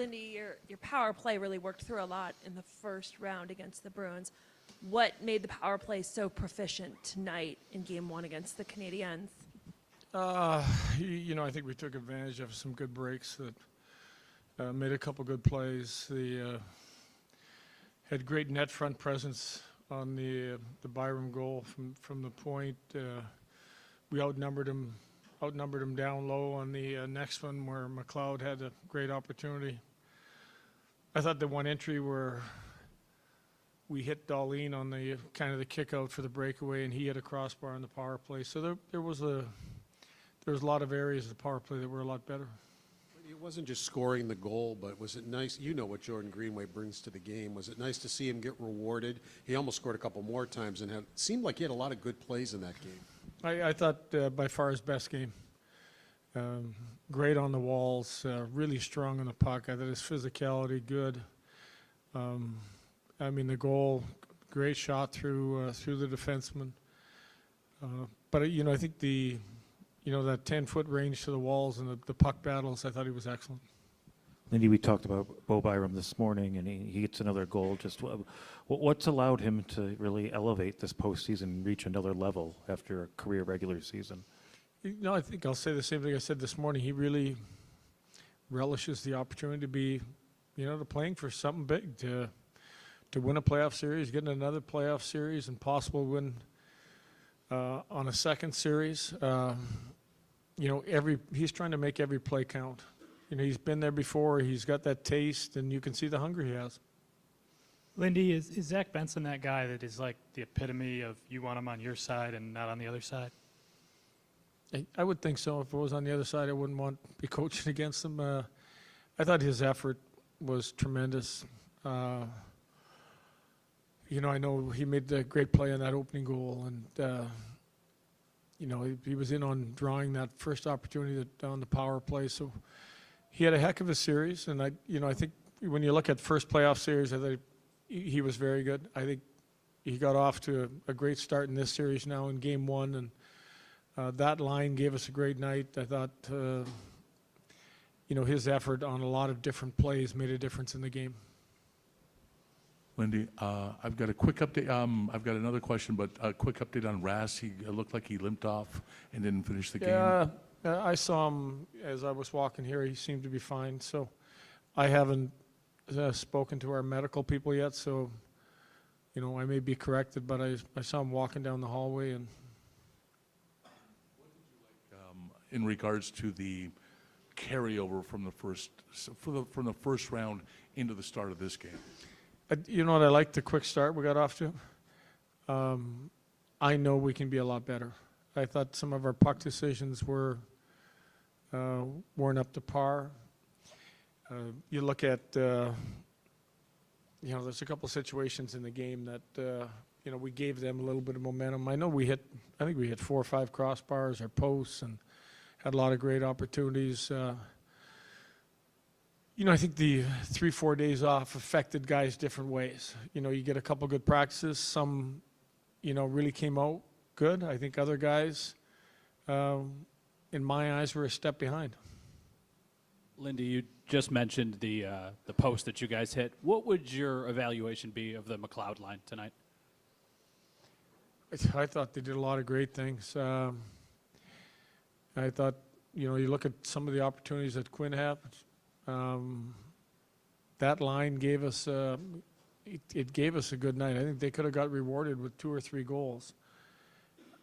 Lindy, your power play really worked through a lot in the first round against the Bruins. What made the power play so proficient tonight in Game 1 against the Canadiens? I think we took advantage of some good breaks that made a couple good plays. They had great net front presence on the Byram goal from the point. We outnumbered them down low on the next one where McLeod had a great opportunity. I thought the one entry where we hit Darlene on the kind of the kick out for the breakaway, and he had a crossbar on the power play. So there was a lot of areas of the power play that were a lot better. It wasn't just scoring the goal, but was it nice? You know what Jordan Greenway brings to the game. Was it nice to see him get rewarded? He almost scored a couple more times and seemed like he had a lot of good plays in that game. I thought by far his best game. Great on the walls, really strong on the puck. I thought his physicality good. The goal, great shot through the defenseman. But I think that 10-foot range to the walls and the puck battles, I thought he was excellent. Lindy, we talked about Bo Byram this morning, and he gets another goal. Just what's allowed him to really elevate this postseason and reach another level after a career regular season? I think I'll say the same thing I said this morning. He really relishes the opportunity to be, to playing for something big, to win a playoff series, getting another playoff series, and possible win on a second series. He's trying to make every play count. He's been there before. He's got that taste, and you can see the hunger he has. Lindy, is Zach Benson that guy that is like the epitome of you want him on your side and not on the other side? I would think so. If it was on the other side, I wouldn't want to be coaching against him. I thought his effort was tremendous. I know he made the great play on that opening goal, and he was in on drawing that first opportunity on the power play. So he had a heck of a series, and I think when you look at first playoff series, I think he was very good. I think he got off to a great start in this series now in Game 1, and that line gave us a great night. I thought, his effort on a lot of different plays made a difference in the game. Lindy, I've got a quick update. I've got another question, but a quick update on Rass. He looked like he limped off and didn't finish the game. I saw him as I was walking here. He seemed to be fine. So I haven't spoken to our medical people yet. So, I may be corrected, but I saw him walking down the hallway. And what did you like in regards to the carryover from the first round into the start of this game? You know what? I like the quick start we got off to. I know we can be a lot better. I thought some of our puck decisions weren't up to par. You look at, there's a couple situations in the game that, we gave them a little bit of momentum. I think we hit 4 or 5 crossbars or posts and had a lot of great opportunities. I think the 3-4 days off affected guys different ways. You get a couple good practices. Some, really came out good. I think other guys, in my eyes, were a step behind. Lindy, you just mentioned the post that you guys hit. What would your evaluation be of the McLeod line tonight? I thought they did a lot of great things. I thought, you look at some of the opportunities that Quinn had. That line gave us it gave us a good night. I think they could have got rewarded with 2 or 3 goals.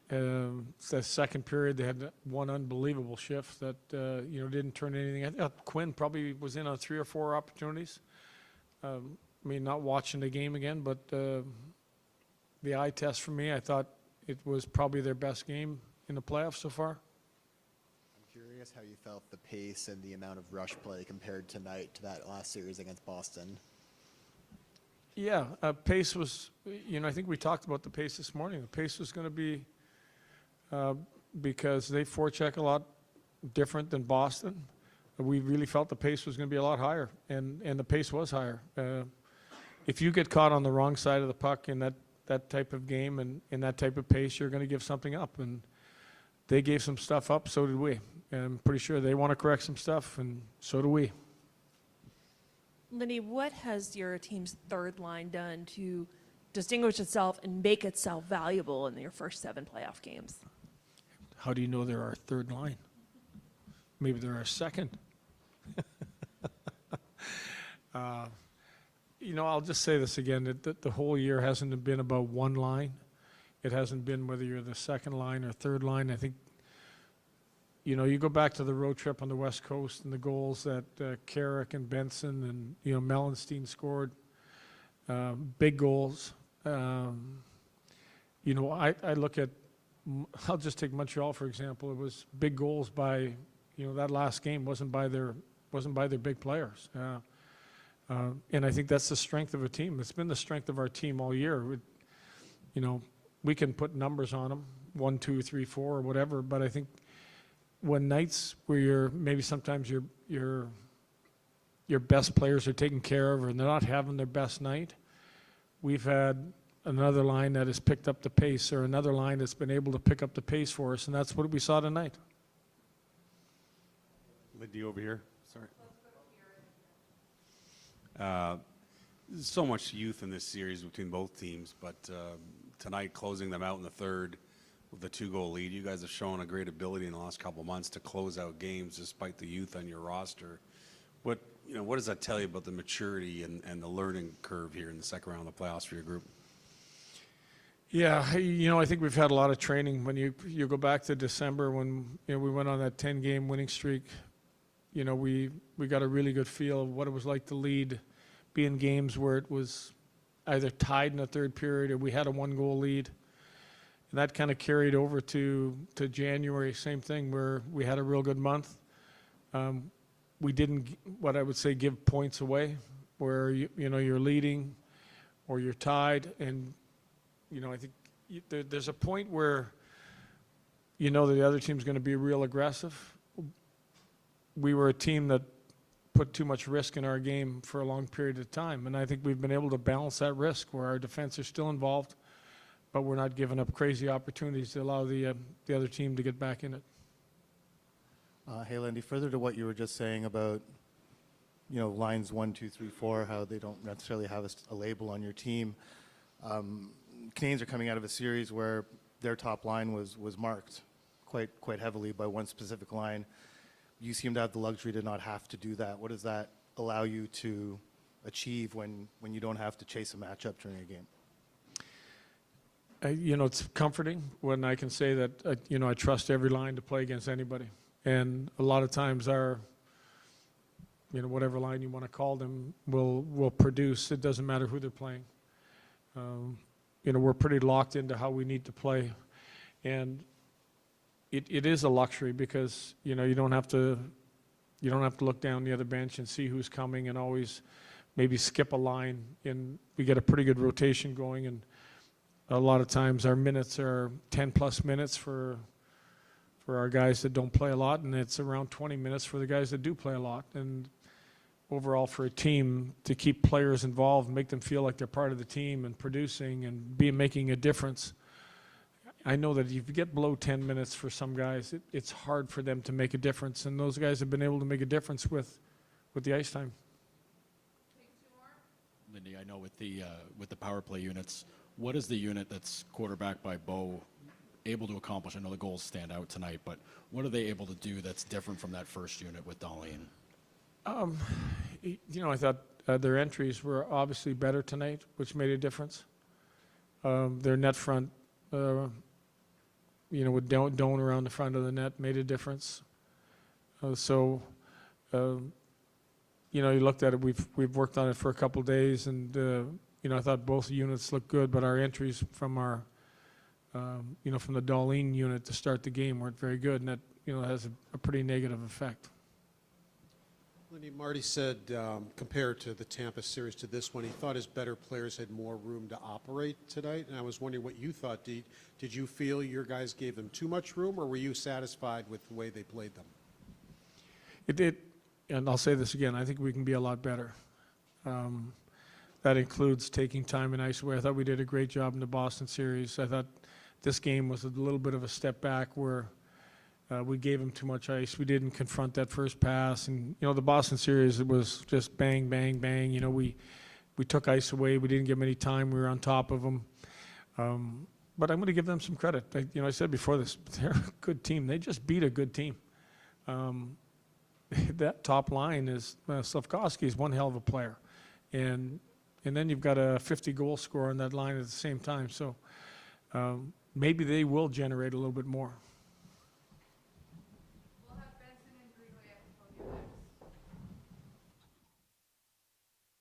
The second period, they had one unbelievable shift that didn't turn anything. I thought Quinn probably was in on 3 or 4 opportunities. Not watching the game again, but the eye test for me, I thought it was probably their best game in the playoffs so far. Curious how you felt the pace and the amount of rush play compared tonight to that last series against Boston. Yeah, pace was, I think we talked about the pace this morning. The pace was going to be, because they forecheck a lot different than Boston. We really felt the pace was going to be a lot higher, and the pace was higher. If you get caught on the wrong side of the puck in that type of game and in that type of pace, you're going to give something up. And they gave some stuff up, so did we. And I'm pretty sure they want to correct some stuff, and so do we. Lindy, what has your team's third line done to distinguish itself and make itself valuable in your first 7 playoff games? How do you know they're our third line? Maybe they're our second. I'll just say this again, that the whole year hasn't been about one line. It hasn't been whether you're the second line or third line. I think, you go back to the road trip on the West Coast and the goals that Carrick and Benson and, Melanstein scored, big goals. I look at, I'll just take Montreal, for example. It was big goals by, that last game wasn't by their big players. And I think that's the strength of a team. It's been the strength of our team all year. We can put numbers on them, 1, 2, 3, 4, or whatever, but I think when nights where maybe sometimes your best players are taken care of or they're not having their best night, we've had another line that has picked up the pace or another line that's been able to pick up the pace for us, and that's what we saw tonight. Lindy over here. Sorry. So much youth in this series between both teams, but tonight closing them out in the third with a 2-goal lead, you guys have shown a great ability in the last couple of months to close out games despite the youth on your roster. What does that tell you about the maturity and the learning curve here in the second round of the playoffs for your group? Yeah, I think we've had a lot of training. When you go back to December when we went on that 10-game winning streak, we got a really good feel of what it was like to be in games where it was either tied in the third period or we had a 1-goal lead. And that kind of carried over to January, same thing, where we had a real good month. We didn't, what I would say, give points away, where you're leading or you're tied, and I think there's a point where the other team's going to be real aggressive. We were a team that put too much risk in our game for a long period of time, and I think we've been able to balance that risk where our defense are still involved, but we're not giving up crazy opportunities to allow the other team to get back in it. Hey, Lindy, further to what you were just saying about, lines 1, 2, 3, 4, how they don't necessarily have a label on your team. Canadiens are coming out of a series where their top line was marked quite heavily by one specific line. You seem to have the luxury to not have to do that. What does that allow you to achieve when you don't have to chase a matchup during a game? It's comforting when I can say that, I trust every line to play against anybody. And a lot of times our, whatever line you want to call them, will produce. It doesn't matter who they're playing. We're pretty locked into how we need to play. And it is a luxury because, you don't have to look down the other bench and see who's coming and always maybe skip a line. And we get a pretty good rotation going, and a lot of times our minutes are 10-plus minutes for our guys that don't play a lot, and it's around 20 minutes for the guys that do play a lot. And overall, for a team to keep players involved, make them feel like they're part of the team and producing and making a difference. I know that if you get below 10 minutes for some guys, it's hard for them to make a difference, and those guys have been able to make a difference with the ice time. Lindy, I know with the power play units, what is the unit that's quarterbacked by Bo able to accomplish? I know the goals stand out tonight, but what are they able to do that's different from that first unit with Darlene? I thought their entries were obviously better tonight, which made a difference. Their net front, with Doan around the front of the net made a difference. You looked at it, we've worked on it for a couple days, and I thought both units looked good, but our entries from from the Darlene unit to start the game weren't very good, and that has a pretty negative effect. Lindy, Marty said, compared to the Tampa series to this one, he thought his better players had more room to operate tonight. And I was wondering what you thought. Did you feel your guys gave them too much room, or were you satisfied with the way they played them? It did, and I'll say this again, I think we can be a lot better. That includes taking time and ice away. I thought we did a great job in the Boston series. I thought this game was a little bit of a step back where We gave them too much ice. We didn't confront that first pass. And, the Boston series, it was just bang, bang, bang. We took ice away. We didn't give them any time. We were on top of them. But I'm going to give them some credit. I said before this, they're a good team. They just beat a good team. That top line is, Slafkovsky is one hell of a player. And then you've got a 50-goal scorer on that line at the same time. So maybe they will generate a little bit more.